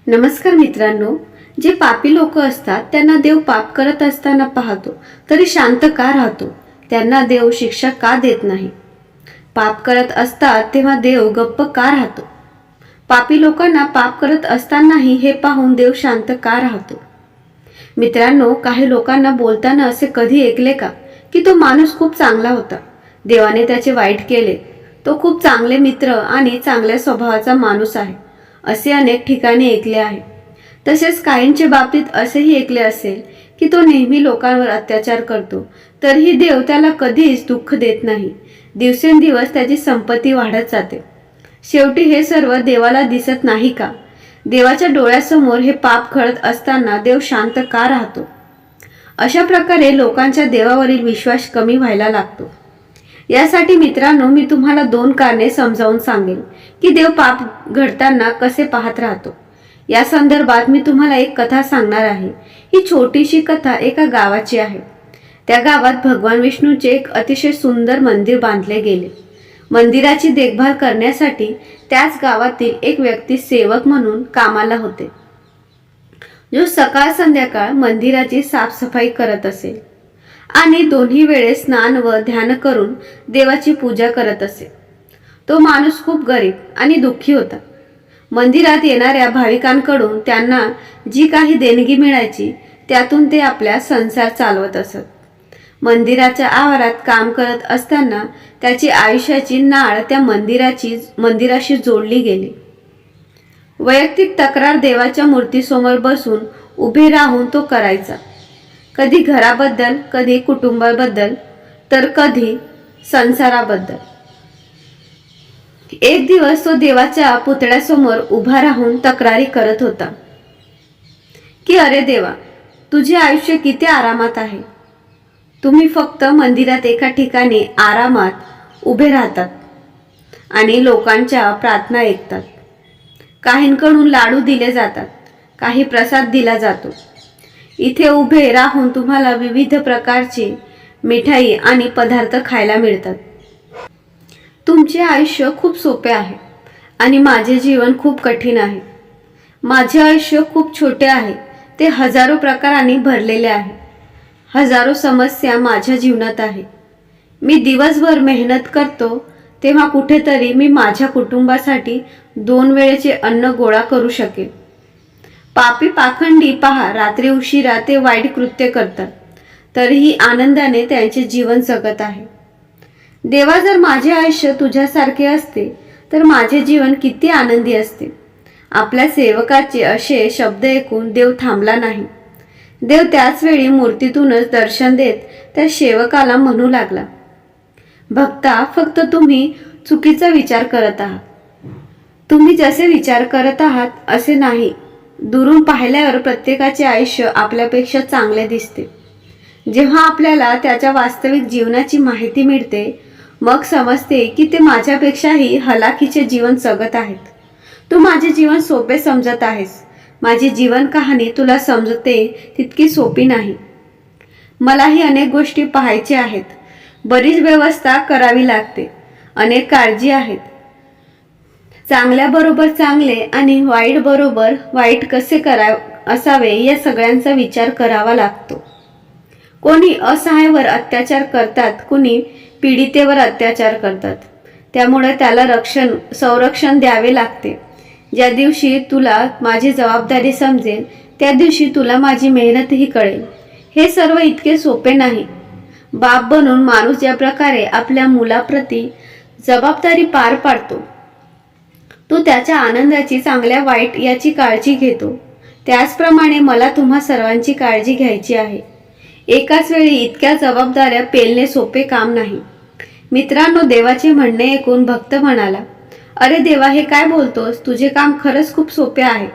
नमस्कार मित्रांनो, जे पापी लोक असतात त्यांना देव पाप करत असताना पाहतो तरी शांत का राहतो? त्यांना देव शिक्षा का देत नाही? पाप करत असतात तेव्हा देव गप्प का राहतो? पापी लोकांना पाप करत असतानाही हे पाहून देव शांत का राहतो? मित्रांनो, काही लोकांना बोलताना असे कधी ऐकले का की तो माणूस खूप चांगला होता, देवाने त्याचे वाईट केले, तो खूप चांगले मित्र आणि चांगल्या स्वभावाचा माणूस आहे, असे अनेक ठिकाणी ऐकले आहे. तसेच काहींच्या बाबतीत असेही ऐकले असेल की तो नेहमी लोकांवर अत्याचार करतो, तरीही देव त्याला कधीच दुःख देत नाही. दिवसेंदिवस त्याची संपत्ती वाढत जाते. शेवटी हे सर्व देवाला दिसत नाही का? देवाच्या डोळ्यासमोर हे पाप घडत असताना देव शांत का राहतो? अशा प्रकारे लोकांच्या देवावरील विश्वास कमी व्हायला लागतो. यासाठी मित्रांनो, मी तुम्हाला 2 कारणे समजावून सांगेन की देव पाप घडताना कसे पाहत राहतो. या संदर्भात मी तुम्हाला एक कथा सांगणार आहे. ही छोटीशी कथा एका गावाची आहे. त्या गावात भगवान विष्णूचे एक अतिशय सुंदर मंदिर बांधले गेले. मंदिराची देखभाल करण्यासाठी त्याच गावातील एक व्यक्ती सेवक म्हणून कामाला होते, जो सकाळ संध्याकाळ मंदिराची साफसफाई करत असे आणि दोन्ही वेळेस स्नान व ध्यान करून देवाची पूजा करत असे. तो माणूस खूप गरीब आणि दुःखी होता. मंदिरात येणाऱ्या भाविकांकडून त्यांना जी काही देणगी मिळायची त्यातून ते आपला संसार चालवत असत. मंदिराच्या आवारात काम करत असताना त्याची आयुष्याची नाळ त्या मंदिराशी जोडली गेली. वैयक्तिक तक्रार देवाच्या मूर्तीसमोर बसून उभे राहून तो करायचा. कधी घराबद्दल, कधी कुटुंबाबद्दल, तर कधी संसाराबद्दल. एक दिवस तो देवाच्या पुतळ्यासमोर उभा राहून तक्रारी करत होता की अरे देवा, तुझे आयुष्य किती आरामात आहे. तुम्ही फक्त मंदिरात एका ठिकाणी आरामात उभे राहतात आणि लोकांच्या प्रार्थना ऐकतात. काहींकडून लाडू दिले जातात, काही प्रसाद दिला जातो. इथे उभे राहून तुम्हाला विविध प्रकारची मिठाई आणि पदार्थ खायला मिळतात. तुमचे आयुष्य खूप सोपे आहे आणि माझे जीवन खूप कठीण आहे. माझे आयुष्य खूप छोटे आहे, ते हजारो प्रकारांनी भरलेले आहे. हजारो समस्या माझ्या जीवनात आहे. मी दिवसभर मेहनत करतो तेव्हा कुठेतरी मी माझ्या कुटुंबासाठी 2 वेळेचे अन्न गोळा करू शकेल. पापी पाखंडी पहा, रात्री उशिरा ते वाईट कृत्य करतात, तरीही आनंदाने त्यांचे जीवन जगत आहे. देवा, जर माझे आयुष्य तुझ्यासारखे असते तर माझे जीवन किती आनंदी असते. आपल्या सेवकाचे असे शब्द ऐकून देव थांबला नाही. देव त्याच वेळी मूर्तीतूनच दर्शन देत त्या सेवकाला म्हणू लागला, भक्ता, फक्त तुम्ही चुकीचा विचार करत आहात. तुम्ही जसे विचार करत आहात असे नाही. दुरून पाहिल्यावर प्रत्येकाचे आयुष्य आपल्यापेक्षा चांगले दिसते. जेव्हा आपल्याला त्याच्या वास्तविक जीवनाची माहिती मिळते, मग समजते की ते माझ्यापेक्षाही हलाखीचे जीवन जगत आहेत. तू माझे जीवन सोपे समजत आहेस. माझी जीवन कहाणी तुला समजते तितकी सोपी नाही. मलाही अनेक गोष्टी पाहायच्या आहेत. बरीच व्यवस्था करावी लागते. अनेक काळजी आहेत. चांगल्याबरोबर चांगले आणि वाईट बरोबर वाईट कसे असावे या सगळ्यांचा विचार करावा लागतो. कोणी असहायवर अत्याचार करतात, कोणी पीडितेवर अत्याचार करतात. त्यामुळे त्याला संरक्षण द्यावे लागते. ज्या दिवशी तुला माझी जबाबदारी समजेल त्या दिवशी तुला माझी मेहनतही कळेल. हे सर्व इतके सोपे नाही. बाप बनून माणूस ज्या प्रकारे आपल्या मुलाप्रती जबाबदारी पार पाडतो, तो त्याच्या आनंदाची, चांगल्या वाईट याची काळजी घेतो, त्याचप्रमाणे मला तुम्हा सर्वांची काळजी घ्यायची आहे. एकाच वेळी इतक्या जबाबदाऱ्या पेलणे सोपे काम नाही. मित्रांनो, देवाचे म्हणणे ऐकून भक्त म्हणाला, अरे देवा, हे काय बोलतोस? तुझे काम खरंच खूप सोपे आहे.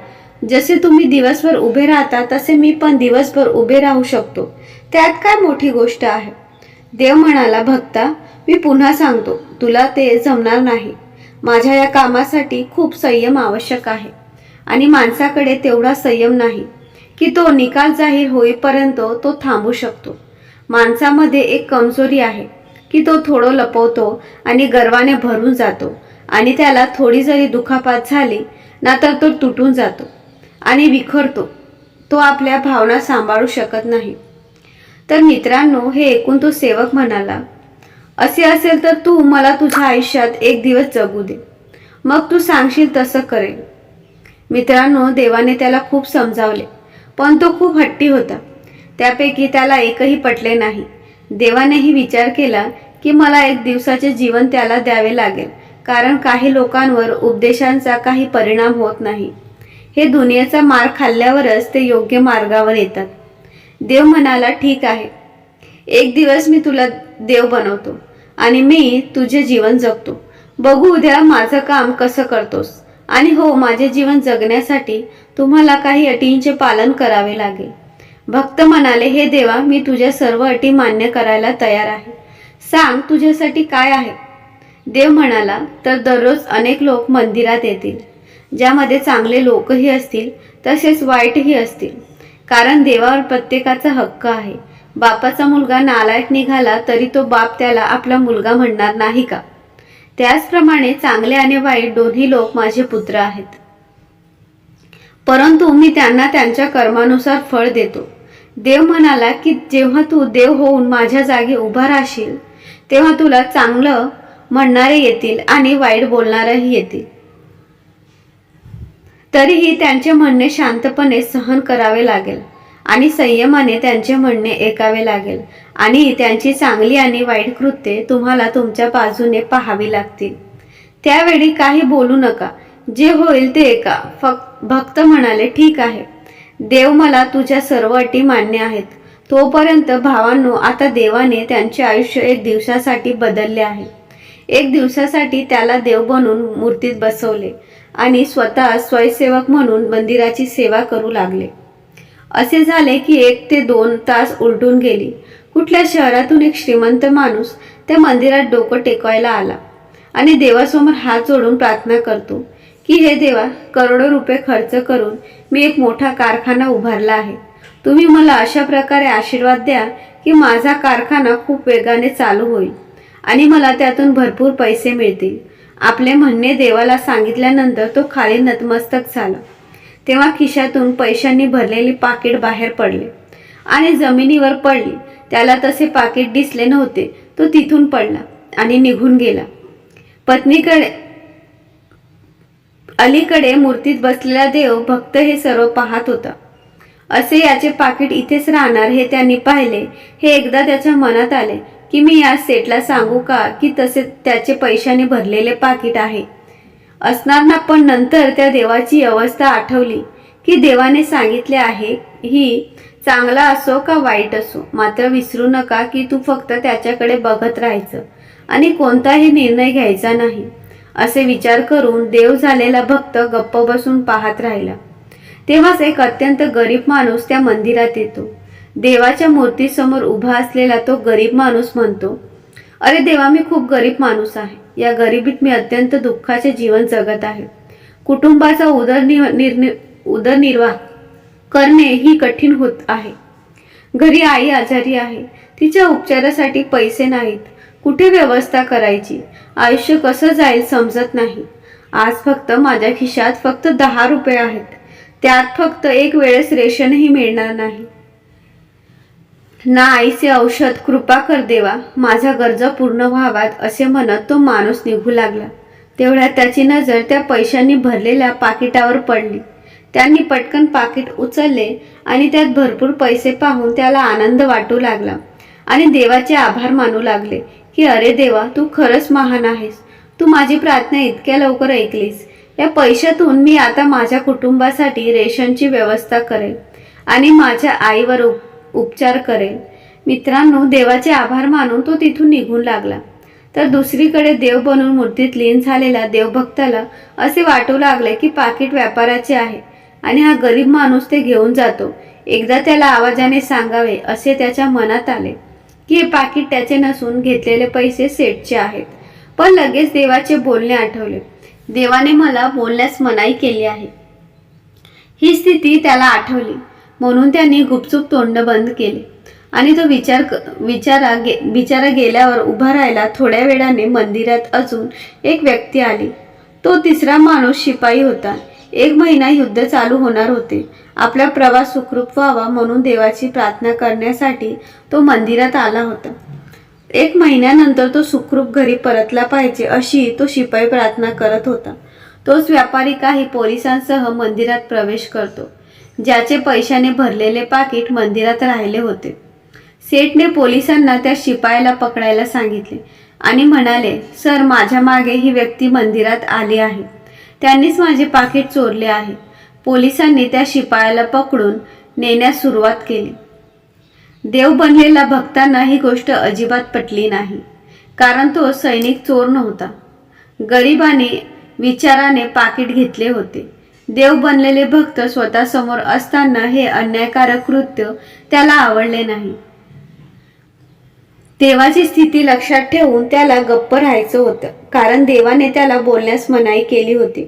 जसे तुम्ही दिवसभर उभे राहता तसे मी पण दिवसभर उभे राहू शकतो. त्यात काय मोठी गोष्ट आहे? देव म्हणाला, भक्ता, मी पुन्हा सांगतो, तुला ते जमणार नाही. माझ्या या कामासाठी खूप संयम आवश्यक आहे आणि माणसाकडे तेवढा संयम नाही की तो निकाल जाहीर होईपर्यंत तो थांबू शकतो. माणसामध्ये एक कमजोरी आहे की तो थोडं लपवतो आणि गर्वाने भरून जातो आणि त्याला थोडी जरी दुखापत झाली ना तर तो तुटून जातो आणि विखरतो, तो आपल्या भावना सांभाळू शकत नाही. तर मित्रांनो, हे ऐकून तो सेवक म्हणाला, असे असेल तर तू मला तुझ्या आयुष्यात एक दिवस जगू दे, मग तू सांगशील तसं करेल. मित्रांनो, देवाने त्याला खूप समजावले, पण तो खूप हट्टी होता. त्यापैकी त्याला एकही पटले नाही. देवानेही विचार केला की मला एक दिवसाचे जीवन त्याला द्यावे लागेल, कारण काही लोकांवर उपदेशांचा काही परिणाम होत नाही. हे दुनियेचा मार खाल्ल्यावरच ते योग्य मार्गावर येतात. देव म्हणाला, ठीक आहे, एक दिवस मी तुला देव बनवतो आणि मी तुझे जीवन जगतो. बघू उद्या माझं काम कसं करतोस. आणि हो, माझे जीवन जगण्यासाठी तुम्हाला काही अटींचे पालन करावे लागेल. भक्त म्हणाले, हे देवा, मी तुझ्या सर्व अटी मान्य करायला तयार आहे. सांग, तुझ्यासाठी काय आहे. देव म्हणाला, तर दररोज अनेक लोक मंदिरात येतील, ज्यामध्ये चांगले लोकही असतील तसेच वाईटही असतील, कारण देवावर प्रत्येकाचा हक्क आहे. बापाचा मुलगा नालायक निघाला तरी तो बाप त्याला आपला मुलगा म्हणणार नाही का? त्याचप्रमाणे चांगले आणि वाईट दोन्ही लोक माझे पुत्र आहेत, परंतु मी त्यांना त्यांच्या कर्मानुसार फळ देतो. देव म्हणाला की जेव्हा तू देव होऊन माझ्या जागी उभा राहशील तेव्हा तुला चांगलं म्हणणारे येतील आणि वाईट बोलणारेही येतील. तरीही त्यांचे म्हणणे शांतपणे सहन करावे लागेल आणि संयमाने त्यांचे म्हणणे ऐकावे लागेल आणि त्यांची चांगली आणि वाईट कृत्ये तुम्हाला तुमच्या बाजूने पाहावी लागतील. त्यावेळी काही बोलू नका, जे होईल ते ऐका. भक्त म्हणाले, ठीक आहे देव, मला तुझ्या सर्व अटी मान्य आहेत. तोपर्यंत भावांनो, आता देवाने त्यांचे आयुष्य एक दिवसासाठी बदलले आहे. एक दिवसासाठी त्याला देव बनवून मूर्तीत बसवले आणि स्वतः स्वयंसेवक म्हणून मंदिराची सेवा करू लागले. असे झाले की 1 ते 2 तास उलटून गेली. कुठल्या शहरातून एक श्रीमंत माणूस त्या मंदिरात डोकं टेकवायला आला आणि देवासमोर हात जोडून प्रार्थना करतो की हे देवा, करोडो रुपये खर्च करून मी एक मोठा कारखाना उभारला आहे. तुम्ही मला अशा प्रकारे आशीर्वाद द्या की माझा कारखाना खूप वेगाने चालू होईल आणि मला त्यातून भरपूर पैसे मिळतील. आपले म्हणणे देवाला सांगितल्यानंतर तो खाली नतमस्तक झाला. तेव्हा खिशातून पैशांनी भरलेली पाकिट बाहेर पडले आणि जमिनीवर पडली. त्याला तसे पाकिट दिसले नव्हते. तो तिथून पडला आणि निघून गेला. पत्नीकडे अलीकडे मूर्तीत बसलेला देव भक्त हे सर्व पाहत होता. असे याचे पाकिट इथेच राहणार हे त्यांनी पाहिले. हे एकदा त्याच्या मनात आले की मी या सेठला सांगू का की तसे त्याचे पैशाने भरलेले पाकिट आहे असणार ना. पण नंतर त्या देवाची अवस्था आठवली की देवाने सांगितले आहे, ही चांगला असो का वाईट असो, मात्र विसरू नका की तू फक्त त्याच्याकडे बघत राहायचं आणि कोणताही निर्णय घ्यायचा नाही. असे विचार करून देव झालेला भक्त गप्प बसून पाहत राहिला. तेव्हाच एक अत्यंत गरीब माणूस त्या मंदिरात येतो. देवाच्या मूर्तीसमोर उभा असलेला तो गरीब माणूस म्हणतो, अरे देवा, मी खूप गरीब माणूस आहे. या गरिबीत मी अत्यंत दुःखाचे जीवन जगत आहे. कुटुंबाचा उदरनिर्वाह करणे ही कठीण होत आहे. घरी आई आजारी आहे, तिच्या उपचारासाठी पैसे नाहीत. कुठे व्यवस्था करायची, आयुष्य कसं जाईल समजत नाही. आज फक्त माझ्या खिशात फक्त 10 रुपये आहेत. त्यात फक्त एक वेळेस रेशनही मिळणार नाही ना आईचे औषध. कृपा कर देवा, माझ्या गरजा पूर्ण व्हाव्यात. असे म्हणत तो माणूस निघू लागला. तेवढ्यात त्याची नजर त्या पैशांनी भरलेल्या पाकिटावर पडली. त्यांनी पटकन पाकिट उचलले आणि त्यात भरपूर पैसे पाहून त्याला आनंद वाटू लागला आणि देवाचे आभार मानू लागले की अरे देवा, तू खरंच महान आहेस. तू माझी प्रार्थना इतक्या लवकर ऐकलीस. या पैशातून मी आता माझ्या कुटुंबासाठी रेशनची व्यवस्था करेल आणि माझ्या आईवर उपचार करेल. मित्रांनो, देवाचे आभार मानून तो तिथून निघून लागला. तर दुसरीकडे देव बनून मूर्तीत लीन झालेला देवभक्ताला असे वाटू लागले की पाकिट व्यापाराचे आहे आणि हा गरीब माणूस ते घेऊन जातो. एकदा त्याला आवाजाने सांगावे असे त्याच्या मनात आले की हे पाकिट त्याचे नसून घेतलेले पैसे सेठचे आहेत. पण लगेच देवाचे बोलणे आठवले. देवाने मला बोलण्यास मनाई केली आहे. ही स्थिती त्याला आठवली, म्हणून त्यांनी गुपचूप तोंड बंद केले आणि तो बिचारा गेल्यावर उभा राहिला. थोड्या वेळाने मंदिरात अजून एक व्यक्ती आली. तो तिसरा माणूस शिपाई होता. 1 महिना युद्ध चालू होणार होते. आपला प्रवास सुखरूप व्हावा म्हणून देवाची प्रार्थना करण्यासाठी तो मंदिरात आला होता. 1 महिन्यानंतर तो सुखरूप घरी परतला पाहिजे अशी तो शिपाई प्रार्थना करत होता. तोच व्यापारी काही पोलिसांसह मंदिरात प्रवेश करतो. ज्याचे पैशाने भरलेले पाकिट मंदिरात राहिले होते. सेठने पोलिसांना त्या शिपायाला पकडायला सांगितले आणि म्हणाले, सर, माझ्या मागे ही व्यक्ती मंदिरात आली आहे. त्यांनीच माझे पाकिट चोरले आहे. पोलिसांनी त्या शिपायाला पकडून नेण्यास सुरुवात केली. देव बनलेल्या भक्तांना ही गोष्ट अजिबात पटली नाही, कारण तो सैनिक चोर नव्हता. गरिबाने विचाराने पाकिट घेतले होते. देव बनलेले भक्त स्वतःसमोर असताना हे अन्यायकारक कृत्य त्याला आवडले नाही. देवाची स्थिती लक्षात ठेवून त्याला गप्प राहायचं होतं, कारण देवाने त्याला बोलण्यास मनाई केली होती.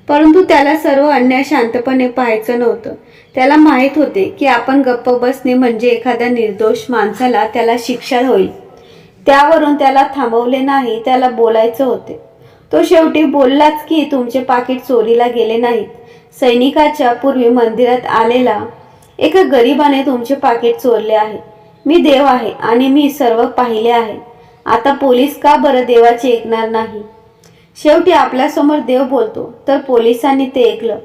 परंतु त्याला सर्व अन्याय शांतपणे पाहायचं नव्हतं. त्याला माहीत होते की आपण गप्प बसणे म्हणजे एखाद्या निर्दोष माणसाला त्याला शिक्षा होईल. त्यावरून त्याला थांबवले नाही, त्याला बोलायचं होते. तो शेवटी बोललाच की तुमचे पाकिट चोरीला गेले नाहीत. सैनिकाच्या पूर्वी मंदिरात आलेला एका गरिबाने तुमचे पाकिट चोरले आहे. मी देव आहे आणि मी सर्व पाहिले आहे. आता पोलीस का बरं देवाचे ऐकणार नाही? शेवटी आपल्यासमोर देव बोलतो. तर पोलिसांनी ते ऐकलं.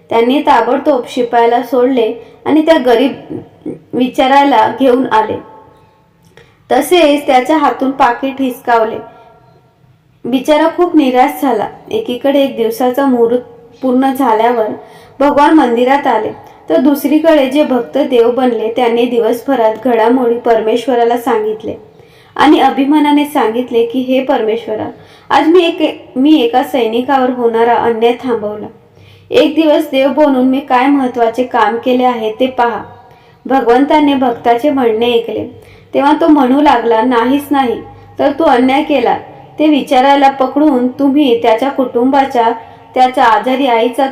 त्यांनी ताबडतोब शिपायाला सोडले आणि त्या गरीब विचारायला घेऊन आले. तसेच त्याच्या हातून पाकिट हिसकावले. बिचारा खूप निराश झाला. एकीकडे 1 दिवसाचा मुहूर्त पूर्ण झाल्यावर भगवान मंदिरात आले, तर दुसरीकडे जे भक्त देव बनले त्यांनी दिवसभरात घडामोडी परमेश्वराला सांगितले आणि अभिमानाने सांगितले की हे परमेश्वरा, आज मी एका सैनिकावर होणारा अन्याय थांबवला. 1 दिवस देव बनून मी काय महत्त्वाचे काम केले आहे ते पहा. भगवंताने भक्ताचे म्हणणे ऐकले. तेव्हा तो म्हणू लागला, नाहीच नाही, तर तू अन्याय केला. ते विचारायला पकडून तुम्ही त्याच्या कुटुंबाच्या, त्याच्या आजारी आईचा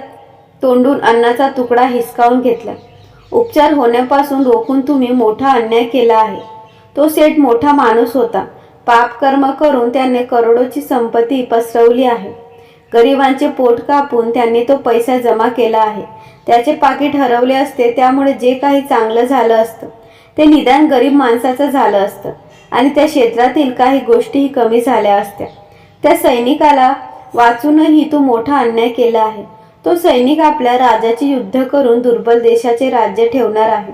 तोंडून अन्नाचा तुकडा हिसकावून घेतला. उपचार होण्यापासून रोखून तुम्ही मोठा अन्याय केला आहे. तो सेठ मोठा माणूस होता. पाप कर्म करून त्याने करोडोची संपत्ती पसरवली आहे. गरिबांचे पोट कापून त्यांनी तो पैसा जमा केला आहे. त्याचे पाकिट हरवले असते, त्यामुळे जे काही चांगलं झालं असतं ते निदान गरीब माणसाचं झालं असतं आणि त्या क्षेत्रातील काही गोष्टीही कमी झाल्या असत्या. त्या सैनिकाला वाचूनही तो मोठा अन्याय केला आहे. तो सैनिक आपल्या राजाचे युद्ध करून दुर्बल देशाचे राज्य ठेवणार आहे.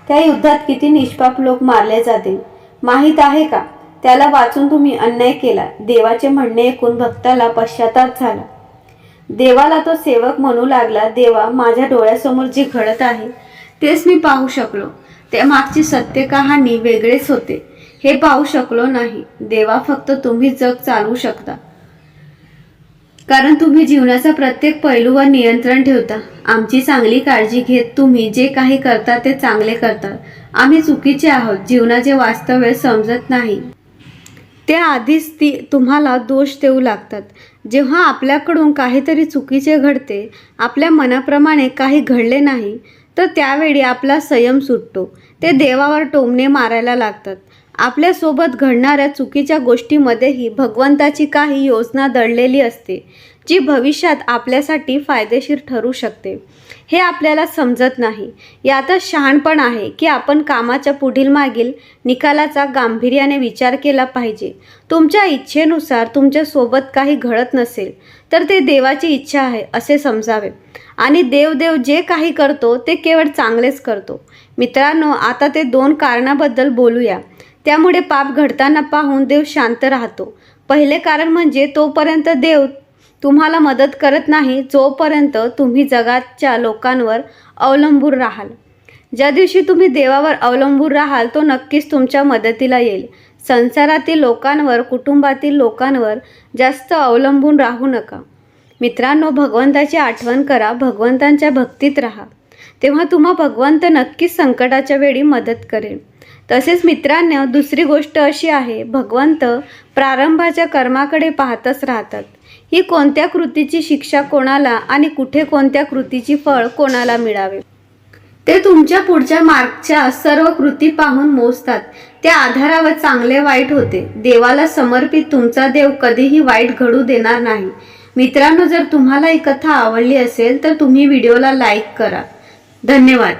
त्या युद्धात किती निष्पाप लोक मारले जातील माहीत आहे का? त्याला वाचून तुम्ही अन्याय केला. देवाचे म्हणणे ऐकून भक्ताला पश्चाताप झाला. देवाला तो सेवक म्हणू लागला, देवा, माझ्या डोळ्यासमोर जे घडत आहे तेच मी पाहू शकलो. त्या मागची सत्य कहाणी वेगळेच होते, हे पाहू शकलो नाही. देवा, फक्त तुम्ही जग चालवू शकता, कारण तुम्ही जीवनाचा प्रत्येक पैलूवर नियंत्रण ठेवता. आमची चांगली काळजी घेत तुम्ही जे काही करता ते चांगले करता. आम्ही चुकीचे आहोत. जीवनाचे वास्तव्य समजत नाही त्याआधीच तुम्हाला दोष देऊ लागतात. जेव्हा आपल्याकडून काहीतरी चुकीचे घडते, आपल्या मनाप्रमाणे काही घडले नाही, तर त्यावेळी आपला संयम सुटतो. ते देवावर टोमणे मारायला लागतात. आपल्यासोबत घडणाऱ्या चुकीच्या गोष्टीमध्येही भगवंताची काही योजना दडलेली असते, जी भविष्यात आपल्यासाठी फायदेशीर ठरू शकते. हे आपल्याला समजत नाही. यातच शहाणपण आहे की आपण कामाच्या पुढील मागील निकालाचा गांभीर्याने विचार केला पाहिजे. तुमच्या इच्छेनुसार तुमच्यासोबत काही घडत नसेल तर ते देवाची इच्छा आहे असे समजावे आणि देव जे काही करतो ते केवळ चांगलेच करतो. मित्रांनो, आता ते 2 कारणाबद्दल बोलूया. त्यामुळे पाप घडताना पाहून देव शांत राहतो. पहिले कारण म्हणजे तोपर्यंत देव तुम्हाला मदत करत नाही जोपर्यंत तुम्ही जगाच्या लोकांवर अवलंबून राहाल. ज्या दिवशी तुम्ही देवावर अवलंबून राहाल तो नक्कीच तुमच्या मदतीला येईल. संसारातील लोकांवर, कुटुंबातील लोकांवर जास्त अवलंबून राहू नका. मित्रांनो, भगवंताची आठवण करा, भगवंतांच्या भक्तीत राहा, तेव्हा तुम्हा भगवंत नक्कीच संकटाच्या वेळी मदत करेल. तसेच मित्रांनो, दुसरी गोष्ट अशी आहे, भगवंत प्रारंभाच्या कर्माकडे पाहतच राहतात. ही कोणत्या कृतीची शिक्षा कोणाला आणि कुठे कोणत्या कृतीची फळ कोणाला मिळावे ते तुमच्या पुढच्या मार्गच्या सर्व कृती पाहून मोजतात. त्या आधारावर चांगले वाईट होते. देवाला समर्पित तुमचा देव कधीही वाईट घडू देणार नाही. मित्रांनो, जर तुम्हाला ही कथा आवडली असेल तर तुम्ही व्हिडिओला लाईक करा. धन्यवाद.